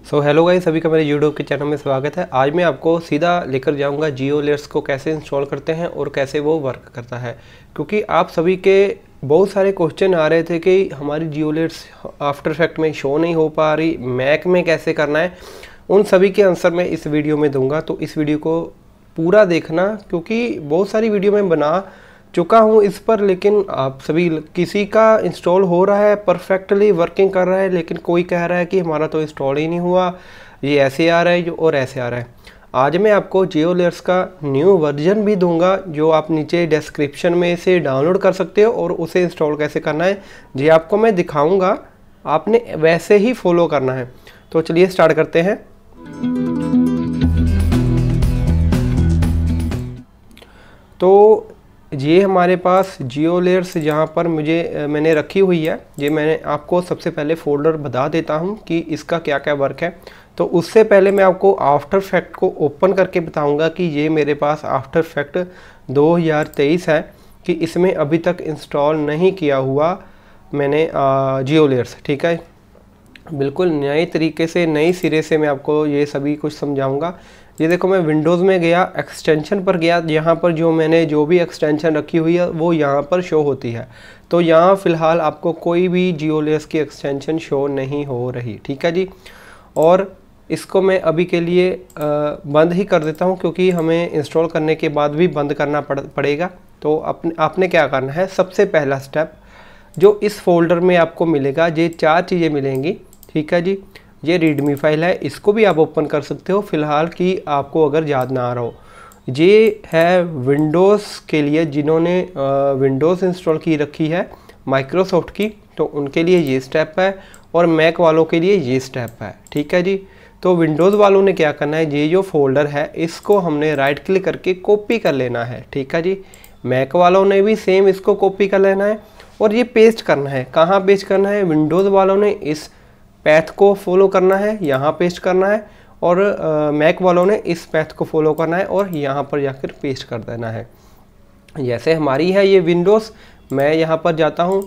Hello guys, सभी का मेरे यूट्यूब के चैनल में स्वागत है। आज मैं आपको सीधा लेकर जाऊंगा जियो लेयर्स को कैसे इंस्टॉल करते हैं और कैसे वो वर्क करता है, क्योंकि आप सभी के बहुत सारे क्वेश्चन आ रहे थे कि हमारी जियो लेयर्स आफ्टर इफेक्ट में शो नहीं हो पा रही, मैक में कैसे करना है। उन सभी के आंसर मैं इस वीडियो में दूंगा, तो इस वीडियो को पूरा देखना, क्योंकि बहुत सारी वीडियो मैं बना चुका हूँ इस पर, लेकिन आप सभी किसी का इंस्टॉल हो रहा है, परफेक्टली वर्किंग कर रहा है, लेकिन कोई कह रहा है कि हमारा तो इंस्टॉल ही नहीं हुआ, ये ऐसे आ रहा है जो और ऐसे आ रहा है। आज मैं आपको जियो लेयर्स का न्यू वर्जन भी दूंगा, जो आप नीचे डिस्क्रिप्शन में से डाउनलोड कर सकते हो, और उसे इंस्टॉल कैसे करना है ये आपको मैं दिखाऊँगा। आपने वैसे ही फॉलो करना है। तो चलिए स्टार्ट करते हैं। तो ये हमारे पास जियो लेयर्स जहाँ पर मैंने रखी हुई है, ये मैंने आपको सबसे पहले फ़ोल्डर बता देता हूँ कि इसका क्या क्या वर्क है। तो उससे पहले मैं आपको आफ्टर इफेक्ट को ओपन करके बताऊँगा कि ये मेरे पास आफ्टर इफेक्ट 2023 है, कि इसमें अभी तक इंस्टॉल नहीं किया हुआ मैंने जियो लेयर्स। ठीक है, बिल्कुल नए तरीके से नई सिरे से मैं आपको ये सभी कुछ समझाऊंगा। ये देखो, मैं विंडोज़ में गया, एक्सटेंशन पर गया, यहाँ पर मैंने जो भी एक्सटेंशन रखी हुई है वो यहाँ पर शो होती है। तो यहाँ फ़िलहाल आपको कोई भी जियो लेयर्स की एक्सटेंशन शो नहीं हो रही। ठीक है जी, और इसको मैं अभी के लिए बंद ही कर देता हूँ, क्योंकि हमें इंस्टॉल करने के बाद भी बंद करना पड़ेगा। तो आपने क्या करना है, सबसे पहला स्टेप जो इस फोल्डर में आपको मिलेगा, ये 4 चीज़ें मिलेंगी। ठीक है जी, ये रीडमी फाइल है, इसको भी आप ओपन कर सकते हो फ़िलहाल, कि आपको अगर याद ना आ रहा हो। ये है विंडोज़ के लिए, जिन्होंने विंडोज़ इंस्टॉल की रखी है माइक्रोसॉफ्ट की, तो उनके लिए ये स्टेप है, और मैक वालों के लिए ये स्टेप है। ठीक है जी, तो विंडोज़ वालों ने क्या करना है, ये जो फोल्डर है इसको हमने राइट क्लिक करके कॉपी कर लेना है। ठीक है जी, मैक वालों ने भी सेम इसको कॉपी कर लेना है, और ये पेस्ट करना है। कहाँ पेस्ट करना है, विंडोज़ वालों ने इस पैथ को फॉलो करना है, यहाँ पेस्ट करना है, और मैक वालों ने इस पैथ को फॉलो करना है और यहाँ पर जाकर पेस्ट कर देना है। जैसे हमारी है ये विंडोज़, मैं यहाँ पर जाता हूँ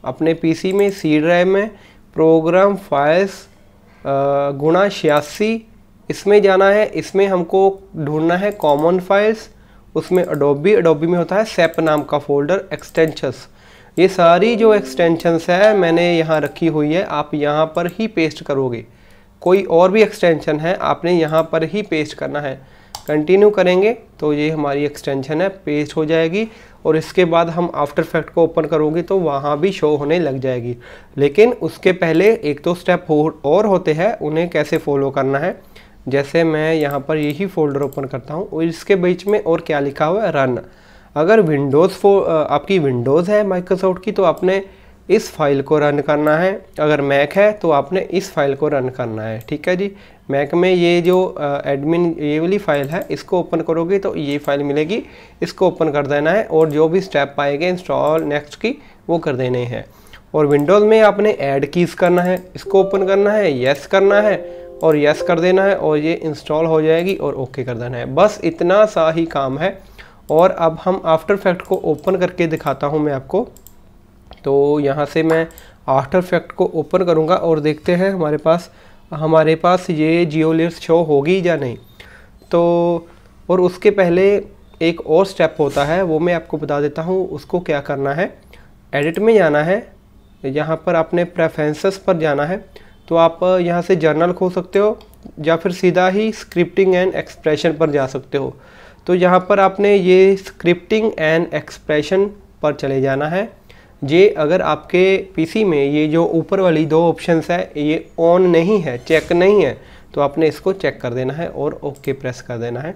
अपने पीसी में, सी ड्राइव में, प्रोग्राम फाइल्स *86, इसमें जाना है। इसमें हमको ढूंढना है कॉमन फाइल्स, उसमें अडोबी में होता है सेप नाम का फोल्डर, एक्सटेंशंस। ये सारी जो एक्सटेंशंस है मैंने यहाँ रखी हुई है, आप यहाँ पर ही पेस्ट करोगे। कोई और भी एक्सटेंशन है आपने यहाँ पर ही पेस्ट करना है। कंटिन्यू करेंगे तो ये हमारी एक्सटेंशन है, पेस्ट हो जाएगी, और इसके बाद हम आफ्टर इफेक्ट को ओपन करोगे तो वहाँ भी शो होने लग जाएगी। लेकिन उसके पहले एक दो स्टेप और होते हैं, उन्हें कैसे फॉलो करना है। जैसे मैं यहाँ पर यही फोल्डर ओपन करता हूँ, और इसके बीच में और क्या लिखा हुआ है, रन। अगर आपकी विंडोज़ है माइक्रोसॉफ्ट की, तो आपने इस फाइल को रन करना है। अगर मैक है तो आपने इस फाइल को रन करना है। ठीक है जी, मैक में ये जो एडमिन ये वाली फाइल है, इसको ओपन करोगे तो ये फाइल मिलेगी, इसको ओपन कर देना है, और जो भी स्टेप आएंगे इंस्टॉल नेक्स्ट की वो कर देने हैं। और विंडोज़ में आपने ऐड कीज़ करना है, इसको ओपन करना है, यस करना है और यस कर देना है, और ये इंस्टॉल हो जाएगी, और ओके कर देना है। बस इतना सा ही काम है। और अब हम आफ्टर इफेक्ट को ओपन करके दिखाता हूं मैं आपको। तो यहाँ से मैं आफ्टर इफेक्ट को ओपन करूँगा और देखते हैं हमारे पास ये जियो लेयर्स शो होगी या नहीं। तो और उसके पहले एक और स्टेप होता है, वो मैं आपको बता देता हूँ। उसको क्या करना है, एडिट में जाना है, यहाँ पर आपने प्रेफरेंसेस पर जाना है। तो आप यहाँ से जर्नल खोल सकते हो, या फिर सीधा ही स्क्रिप्टिंग एंड एक्सप्रेशन पर जा सकते हो। तो यहाँ पर आपने ये स्क्रिप्टिंग एंड एक्सप्रेशन पर चले जाना है। ये अगर आपके पीसी में ये जो ऊपर वाली 2 ऑप्शंस है ये ऑन नहीं है, चेक नहीं है, तो आपने इसको चेक कर देना है और ओके प्रेस कर देना है।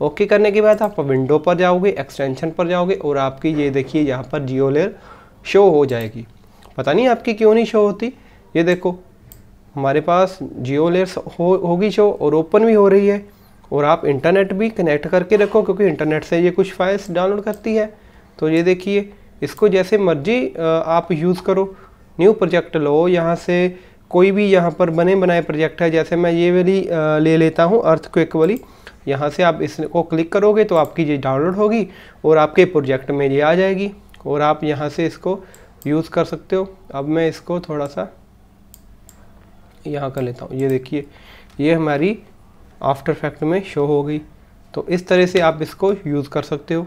ओके करने के बाद आप विंडो पर जाओगे, एक्सटेंशन पर जाओगे, और आपकी ये देखिए यहाँ पर जियो लेयर शो हो जाएगी। पता नहीं आपकी क्यों नहीं शो होती। ये देखो, हमारे पास जियो लेयर्स होगी शो, और ओपन भी हो रही है। और आप इंटरनेट भी कनेक्ट करके रखो, क्योंकि इंटरनेट से ये कुछ फाइल्स डाउनलोड करती है। तो ये देखिए, इसको जैसे मर्जी आप यूज़ करो। न्यू प्रोजेक्ट लो, यहाँ से कोई भी यहाँ पर बने बनाए प्रोजेक्ट है, जैसे मैं ये वाली ले लेता हूँ, अर्थक्वेक वाली। यहाँ से आप इसको क्लिक करोगे तो आपकी ये डाउनलोड होगी, और आपके प्रोजेक्ट में ये आ जाएगी, और आप यहाँ से इसको यूज़ कर सकते हो। अब मैं इसको थोड़ा सा यहाँ कर लेता हूँ। ये देखिए ये हमारी आफ्टर इफेक्ट में शो हो गई। तो इस तरह से आप इसको यूज़ कर सकते हो।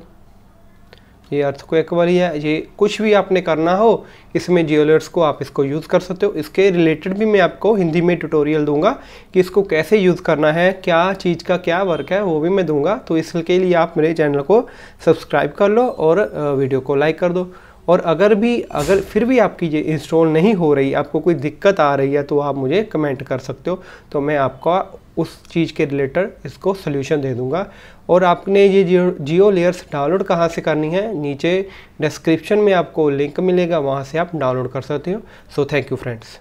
ये अर्थक्वेक वाली है। ये कुछ भी आपने करना हो इसमें जियोलेट्स को आप इसको यूज़ कर सकते हो। इसके रिलेटेड भी मैं आपको हिंदी में ट्यूटोरियल दूंगा कि इसको कैसे यूज़ करना है, क्या चीज़ का क्या वर्क है, वो भी मैं दूंगा। तो इसके लिए आप मेरे चैनल को सब्सक्राइब कर लो और वीडियो को लाइक कर दो। और अगर फिर भी आपकी ये इंस्टॉल नहीं हो रही, आपको कोई दिक्कत आ रही है, तो आप मुझे कमेंट कर सकते हो, तो मैं आपका उस चीज़ के रिलेटेड इसको सोल्यूशन दे दूंगा। और आपने ये जियो लेयर्स डाउनलोड कहाँ से करनी है, नीचे डिस्क्रिप्शन में आपको लिंक मिलेगा, वहाँ से आप डाउनलोड कर सकते हो। So thank you friends.